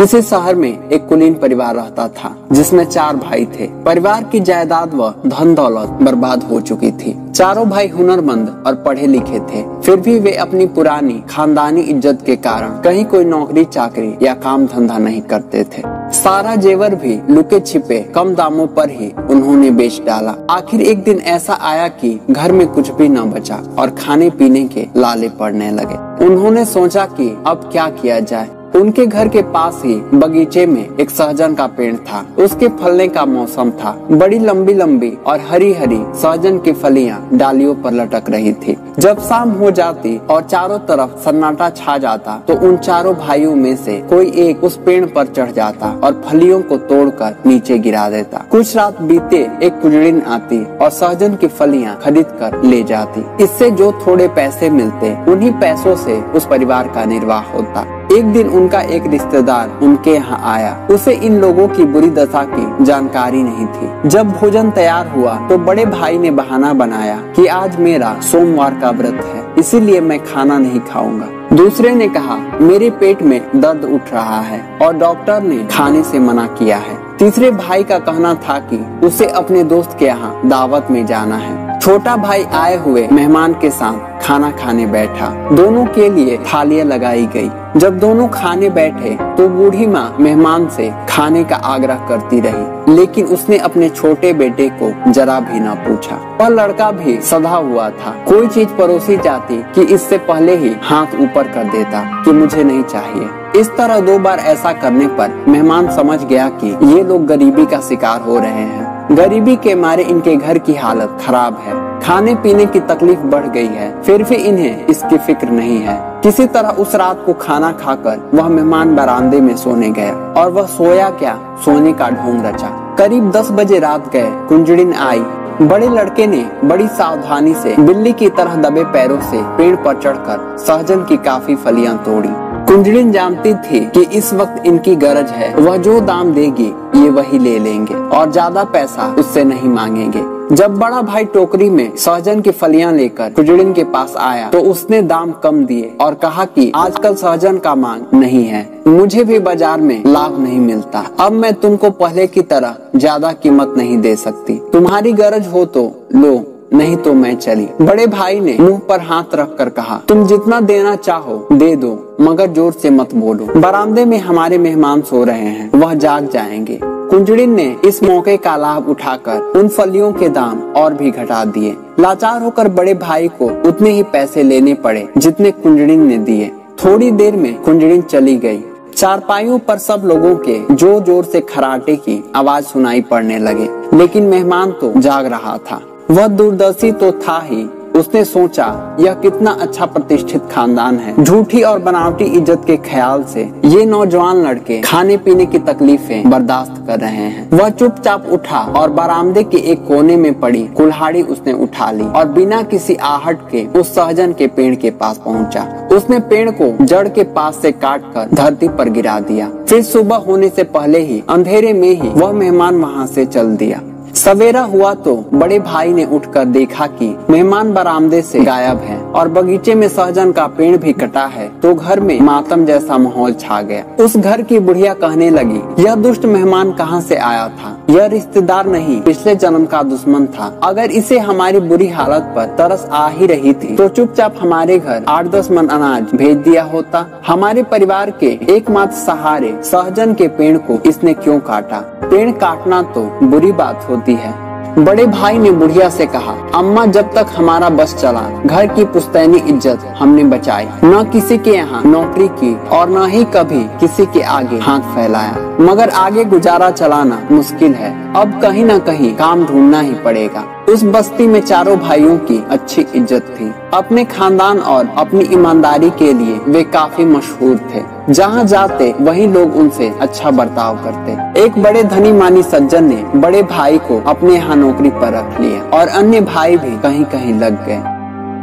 किसी शहर में एक कुलीन परिवार रहता था जिसमें 4 भाई थे। परिवार की जायदाद व धन दौलत बर्बाद हो चुकी थी। चारों भाई हुनरमंद और पढ़े लिखे थे, फिर भी वे अपनी पुरानी खानदानी इज्जत के कारण कहीं कोई नौकरी चाकरी या काम धंधा नहीं करते थे। सारा जेवर भी लुके छिपे कम दामों पर ही उन्होंने बेच डाला। आखिर एक दिन ऐसा आया कि घर में कुछ भी न बचा और खाने पीने के लाले पड़ने लगे। उन्होंने सोचा कि अब क्या किया जाए। उनके घर के पास ही बगीचे में एक सहजन का पेड़ था। उसके फलने का मौसम था। बड़ी लंबी लंबी और हरी हरी सहजन की फलियां डालियों पर लटक रही थी। जब शाम हो जाती और चारों तरफ सन्नाटा छा जाता तो उन चारों भाइयों में से कोई एक उस पेड़ पर चढ़ जाता और फलियों को तोड़कर नीचे गिरा देता। कुछ रात बीते एक कुजड़िन आती और सहजन की फलियां खरीद कर ले जाती। इससे जो थोड़े पैसे मिलते उन्हीं पैसों से उस परिवार का निर्वाह होता। एक दिन उनका एक रिश्तेदार उनके यहाँ आया। उसे इन लोगों की बुरी दशा की जानकारी नहीं थी। जब भोजन तैयार हुआ तो बड़े भाई ने बहाना बनाया कि आज मेरा सोमवार का व्रत है, इसीलिए मैं खाना नहीं खाऊंगा। दूसरे ने कहा मेरे पेट में दर्द उठ रहा है और डॉक्टर ने खाने से मना किया है। तीसरे भाई का कहना था कि उसे अपने दोस्त के यहाँ दावत में जाना है। छोटा भाई आए हुए मेहमान के साथ खाना खाने बैठा। दोनों के लिए थालियां लगाई गई। जब दोनों खाने बैठे तो बूढ़ी माँ मेहमान से खाने का आग्रह करती रही, लेकिन उसने अपने छोटे बेटे को जरा भी न पूछा। वह लड़का भी सधा हुआ था। कोई चीज परोसी जाती कि इससे पहले ही हाथ ऊपर कर देता कि मुझे नहीं चाहिए। इस तरह 2 बार ऐसा करने पर मेहमान समझ गया कि ये लोग गरीबी का शिकार हो रहे हैं। गरीबी के मारे इनके घर की हालत खराब है। खाने पीने की तकलीफ बढ़ गई है, फिर भी इन्हें इसकी फिक्र नहीं है। किसी तरह उस रात को खाना खाकर वह मेहमान बरामदे में सोने गया और वह सोया क्या, सोने का ढोंग रचा। करीब 10 बजे रात गए। कुंजड़िन आई। बड़े लड़के ने बड़ी सावधानी से बिल्ली की तरह दबे पैरों से पेड़ पर चढ़कर सहजन की काफी फलियां तोड़ी। कुंजड़िन जानती थी कि इस वक्त इनकी गरज है। वह जो दाम देगी ये वही ले लेंगे और ज्यादा पैसा उससे नहीं मांगेंगे। जब बड़ा भाई टोकरी में सहजन की फलियां लेकर कुंजड़िन के पास आया तो उसने दाम कम दिए और कहा कि आजकल सहजन का मांग नहीं है, मुझे भी बाजार में लाभ नहीं मिलता। अब मैं तुमको पहले की तरह ज्यादा कीमत नहीं दे सकती। तुम्हारी गरज हो तो लो, नहीं तो मैं चली। बड़े भाई ने मुंह पर हाथ रखकर कहा तुम जितना देना चाहो दे दो, मगर जोर से मत बोलो। बरामदे में हमारे मेहमान सो रहे हैं, वह जाग जाएंगे। कुंजड़िन ने इस मौके का लाभ उठाकर उन फलियों के दाम और भी घटा दिए। लाचार होकर बड़े भाई को उतने ही पैसे लेने पड़े जितने कुंजड़िन ने दिए। थोड़ी देर में कुंजड़िन चली गई। चारपाइयों पर सब लोगों के जोर जोर से खराटे की आवाज सुनाई पड़ने लगे, लेकिन मेहमान तो जाग रहा था। वह दूरदर्शी तो था ही। उसने सोचा यह कितना अच्छा प्रतिष्ठित खानदान है। झूठी और बनावटी इज्जत के ख्याल से ये नौजवान लड़के खाने पीने की तकलीफें बर्दाश्त कर रहे हैं। वह चुपचाप उठा और बरामदे के एक कोने में पड़ी कुल्हाड़ी उसने उठा ली और बिना किसी आहट के उस सहजन के पेड़ के पास पहुंचा। उसने पेड़ को जड़ के पास से काटकर धरती पर गिरा दिया। फिर सुबह होने से पहले ही अंधेरे में ही वह मेहमान वहाँ से चल दिया। सवेरा हुआ तो बड़े भाई ने उठकर देखा कि मेहमान बरामदे से गायब हैं और बगीचे में सहजन का पेड़ भी कटा है, तो घर में मातम जैसा माहौल छा गया। उस घर की बुढ़िया कहने लगी यह दुष्ट मेहमान कहाँ से आया था? यह रिश्तेदार नहीं, पिछले जन्म का दुश्मन था। अगर इसे हमारी बुरी हालत पर तरस आ ही रही थी तो चुपचाप हमारे घर 8-10 मन अनाज भेज दिया होता। हमारे परिवार के एकमात्र सहारे सहजन के पेड़ को इसने क्यों काटा? पेड़ काटना तो बुरी बात होती है। बड़े भाई ने बुढ़िया से कहा अम्मा, जब तक हमारा बस चला घर की पुश्तैनी इज्जत हमने बचाई। न किसी के यहाँ नौकरी की और न ही कभी किसी के आगे हाथ फैलाया, मगर आगे गुजारा चलाना मुश्किल है। अब कहीं न कहीं काम ढूंढना ही पड़ेगा। उस बस्ती में चारों भाइयों की अच्छी इज्जत थी। अपने खानदान और अपनी ईमानदारी के लिए वे काफी मशहूर थे। जहाँ जाते वहीं लोग उनसे अच्छा बर्ताव करते। एक बड़े धनी मानी सज्जन ने बड़े भाई को अपने यहाँ नौकरी पर रख लिया और अन्य भाई भी कहीं कहीं लग गए।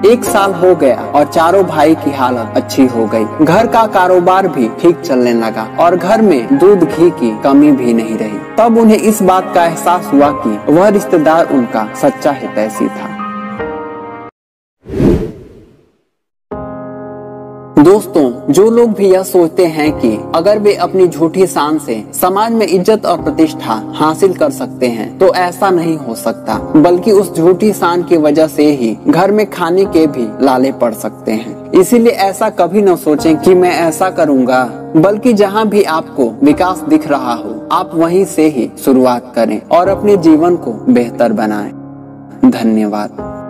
1 साल हो गया और चारों भाई की हालत अच्छी हो गई। घर का कारोबार भी ठीक चलने लगा और घर में दूध घी की कमी भी नहीं रही। तब उन्हें इस बात का एहसास हुआ कि वह रिश्तेदार उनका सच्चा हितैषी था। दोस्तों, जो लोग भी यह सोचते हैं कि अगर वे अपनी झूठी शान से समाज में इज्जत और प्रतिष्ठा हासिल कर सकते हैं, तो ऐसा नहीं हो सकता, बल्कि उस झूठी शान की वजह से ही घर में खाने के भी लाले पड़ सकते हैं। इसीलिए ऐसा कभी न सोचें कि मैं ऐसा करूंगा, बल्कि जहाँ भी आपको विकास दिख रहा हो, आप वहीं से ही शुरुआत करें और अपने जीवन को बेहतर बनाएं। धन्यवाद।